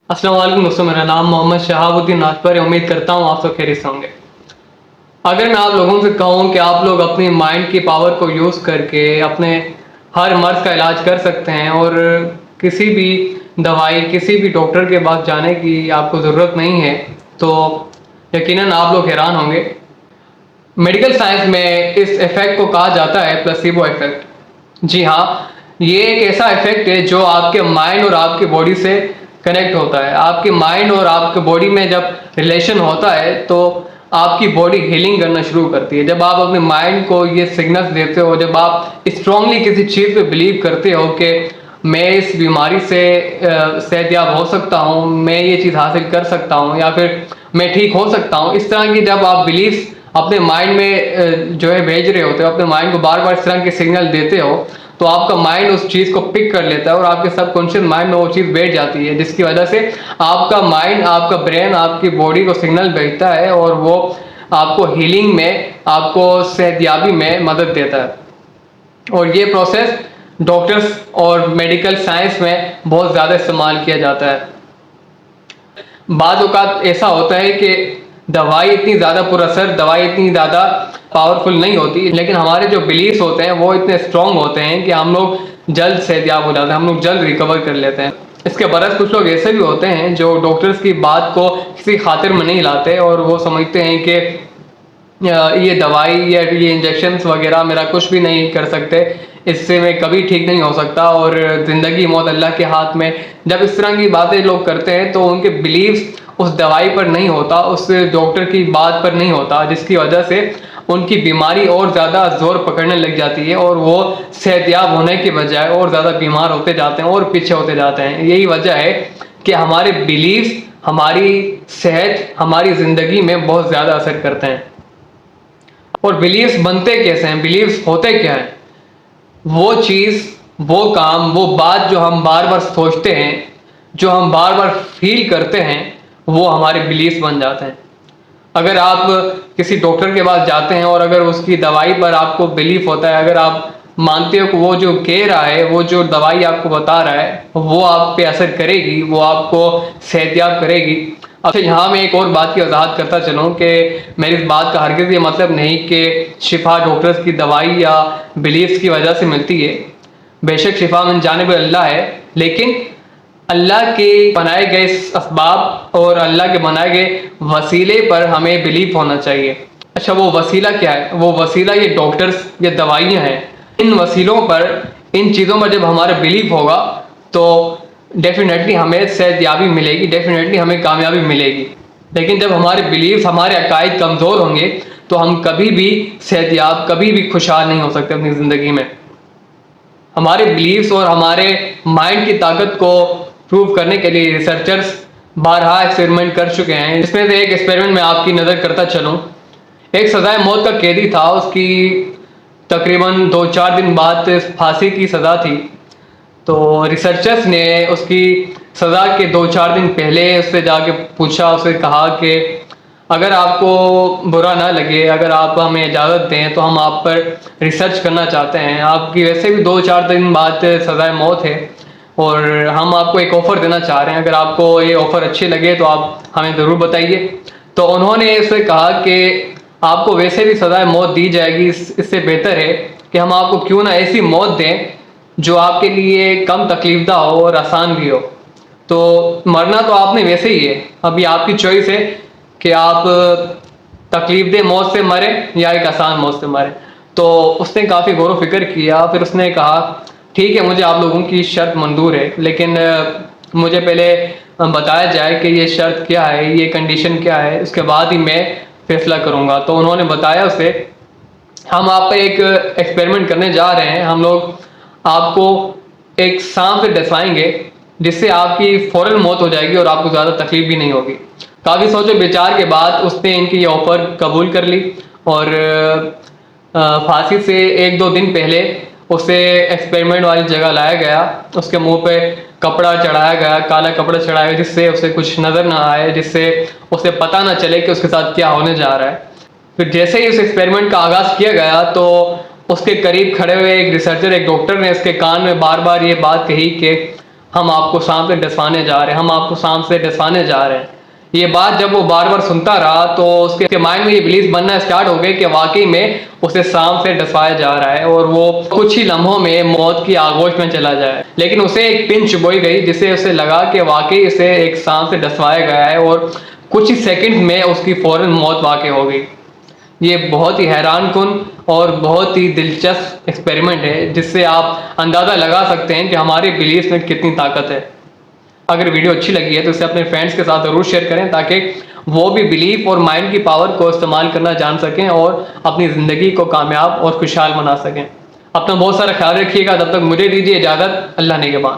अस्सलाम वालेकुम दोस्तों, मेरा नाम मोहम्मद शहाबुद्दीन नाजपर है। उम्मीद करता हूँ आप सब खैरियत से होंगे। अगर मैं आप लोगों से कहूँ कि आप लोग अपनी माइंड की पावर को यूज़ करके अपने हर मर्ज़ का इलाज कर सकते हैं और किसी भी दवाई, किसी भी डॉक्टर के पास जाने की आपको ज़रूरत नहीं है, तो यकीनन आप लोग हैरान होंगे। मेडिकल साइंस में इस इफ़ेक्ट को कहा जाता है प्लेसिबो इफ़ेक्ट। जी हाँ, ये एक ऐसा इफ़ेक्ट है जो आपके माइंड और आपकी बॉडी से कनेक्ट होता है। आपके माइंड और आपके बॉडी में जब रिलेशन होता है तो आपकी बॉडी हीलिंग करना शुरू करती है। जब आप अपने माइंड को ये सिग्नल्स देते हो, जब आप स्ट्रांगली किसी चीज़ पे बिलीव करते हो कि मैं इस बीमारी से सेहतयाब हो सकता हूँ, मैं ये चीज़ हासिल कर सकता हूँ या फिर मैं ठीक हो सकता हूँ, इस तरह की जब आप बिलीव्स अपने माइंड में जो है भेज रहे होते हो, अपने माइंड को बार बार इस तरह के सिग्नल देते हो, तो आपका माइंड उस चीज़ को पिक कर लेता है और आपके सबकॉन्शियस माइंड में वो चीज़ बैठ जाती है, जिसकी वजह से आपका माइंड, आपका ब्रेन आपकी बॉडी को सिग्नल भेजता है और वो आपको हीलिंग में, आपको सेहतयाबी में मदद देता है। और ये प्रोसेस डॉक्टर्स और मेडिकल साइंस में बहुत ज़्यादा इस्तेमाल किया जाता है। बाद औक़ात ऐसा होता है कि दवाई इतनी ज़्यादा पुरअसर, दवाई इतनी ज़्यादा पावरफुल नहीं होती, लेकिन हमारे जो बिलीव्स होते हैं वो इतने स्ट्रॉन्ग होते हैं कि हम लोग जल्द सेहतयाब हो जाते हैं, हम लोग जल्द रिकवर कर लेते हैं। इसके बरस कुछ लोग ऐसे भी होते हैं जो डॉक्टर्स की बात को किसी खातिर में नहीं लाते और वो समझते हैं कि ये दवाई या ये इंजेक्शन्स वगैरह मेरा कुछ भी नहीं कर सकते, इससे मैं कभी ठीक नहीं हो सकता और ज़िंदगी मौत अल्लाह के हाथ में। जब इस तरह की बातें लोग करते हैं तो उनके बिलीव्स उस दवाई पर नहीं होता, उस डॉक्टर की बात पर नहीं होता, जिसकी वजह से उनकी बीमारी और ज़्यादा ज़ोर पकड़ने लग जाती है और वो सेहतयाब होने के बजाय और ज़्यादा बीमार होते जाते हैं और पीछे होते जाते हैं। यही वजह है कि हमारे बिलीव्स हमारी सेहत, हमारी ज़िंदगी में बहुत ज़्यादा असर करते हैं। और बिलीव्स बनते कैसे हैं, बिलीव्स होते क्या हैं? वो चीज़, वो काम, वो बात जो हम बार बार सोचते हैं, जो हम बार बार फील करते हैं, वो हमारे बिलीव्स बन जाते हैं। अगर आप किसी डॉक्टर के पास जाते हैं और अगर उसकी दवाई पर आपको बिलीफ होता है, अगर आप मानते हो कि वो जो कह रहा है, वो जो दवाई आपको बता रहा है, वो आप पे असर करेगी, वो आपको सेहतयाब करेगी। अच्छा, यहाँ मैं एक और बात की वजाहत करता चलूँ कि मेरी इस बात का हरगिज़ ये मतलब नहीं कि शिफा डॉक्टर्स की दवाई या बिलीफ्स की वजह से मिलती है। बेशक शिफा मिन जानिब अल्लाह है, लेकिन अल्लाह के बनाए गए असबाब और अल्लाह के बनाए गए वसीले पर हमें बिलीव होना चाहिए। अच्छा, वो वसीला क्या है? वो वसीला ये डॉक्टर्स, ये दवाइयाँ हैं। इन वसीलों पर, इन चीज़ों पर जब हमारा बिलीव होगा तो डेफिनेटली हमें सेहतयाबी मिलेगी, डेफिनेटली हमें कामयाबी मिलेगी। लेकिन जब हमारे बिलीव्स, हमारे अकायद कमज़ोर होंगे तो हम कभी भी सेहतयाब, कभी भी खुशहाल नहीं हो सकते अपनी ज़िंदगी में। हमारे बिलीव्स और हमारे माइंड की ताकत को प्रूव करने के लिए रिसर्चर्स बारहा एक्सपेरिमेंट कर चुके हैं। इसमें से एक एक्सपेरिमेंट में आपकी नज़र करता चलूँ। एक सज़ाए मौत का कैदी था, उसकी तकरीबन 2-4 दिन बाद फांसी की सज़ा थी। तो रिसर्चर्स ने उसकी सज़ा के 2-4 दिन पहले उससे जाके पूछा, उससे कहा कि अगर आपको बुरा ना लगे, अगर आप हमें इजाज़त दें तो हम आप पर रिसर्च करना चाहते हैं। आपकी वैसे भी 2-4 दिन बाद सज़ाए मौत है और हम आपको एक ऑफ़र देना चाह रहे हैं, अगर आपको ये ऑफ़र अच्छे लगे तो आप हमें ज़रूर बताइए। तो उन्होंने उससे कहा कि आपको वैसे भी सज़ाए मौत दी जाएगी, इससे बेहतर है कि हम आपको क्यों ना ऐसी मौत दें जो आपके लिए कम तकलीफ़दा हो और आसान भी हो। तो मरना तो आपने वैसे ही है, अभी आपकी चॉइस है कि आप तकलीफ़देह मौत से मरें या एक आसान मौत से मरें। तो उसने काफ़ी गौर व फिक्र किया, फिर उसने कहा ठीक है, मुझे आप लोगों की शर्त मंजूर है, लेकिन मुझे पहले बताया जाए कि ये शर्त क्या है, ये कंडीशन क्या है, उसके बाद ही मैं फैसला करूँगा। तो उन्होंने बताया उसे, हम आप पे एक एक्सपेरिमेंट करने जा रहे हैं, हम लोग आपको एक सांप से डसवाएंगे जिससे आपकी फ़ौरन मौत हो जाएगी और आपको ज़्यादा तकलीफ भी नहीं होगी। काफ़ी सोचो विचार के बाद उसने इनकी ये ऑफ़र कबूल कर ली और फांसी से 1-2 दिन पहले उसे एक्सपेरिमेंट वाली जगह लाया गया। उसके मुंह पे कपड़ा चढ़ाया गया, काला कपड़ा चढ़ाया गया, जिससे उसे कुछ नज़र ना आए, जिससे उसे पता ना चले कि उसके साथ क्या होने जा रहा है। फिर जैसे ही उस एक्सपेरिमेंट का आगाज़ किया गया तो उसके करीब खड़े हुए एक रिसर्चर, एक डॉक्टर ने उसके कान में बार बार ये बात कही कि ہم آپ کو سانپ سے ڈسوانے جا رہے ہیں، ہم آپ کو سانپ سے ڈسوانے جا رہے ہیں۔ یہ بات جب وہ بار بار سنتا رہا تو اس کے مائنڈ میں یہ بلیف بننا اسٹارٹ ہو گئی کہ واقعی میں اسے سانپ سے ڈسوایا جا رہا ہے اور وہ کچھ ہی لمحوں میں موت کی آغوش میں چلا جائے۔ لیکن اسے ایک پن چبھوئی گئی جس سے اسے لگا کہ واقعی اسے ایک سانپ سے ڈسوایا گیا ہے، اور کچھ ہی سیکنڈ میں اس کی فوراً موت واقع ہو گئی۔ یہ بہت ہی حیران کن اور بہت ہی دلچسپ ایکسپیریمنٹ ہے جس سے آپ اندازہ لگا سکتے ہیں کہ ہمارے بلیف میں کتنی طاقت ہے۔ اگر ویڈیو اچھی لگی ہے تو اسے اپنے فرینڈس کے ساتھ ضرور شیئر کریں تاکہ وہ بھی بلیف اور مائنڈ کی پاور کو استعمال کرنا جان سکیں اور اپنی زندگی کو کامیاب اور خوشحال بنا سکیں۔ اپنا بہت سارا خیال رکھیے گا، تب تک مجھے دیجیے اجازت۔ اللہ نگہبان۔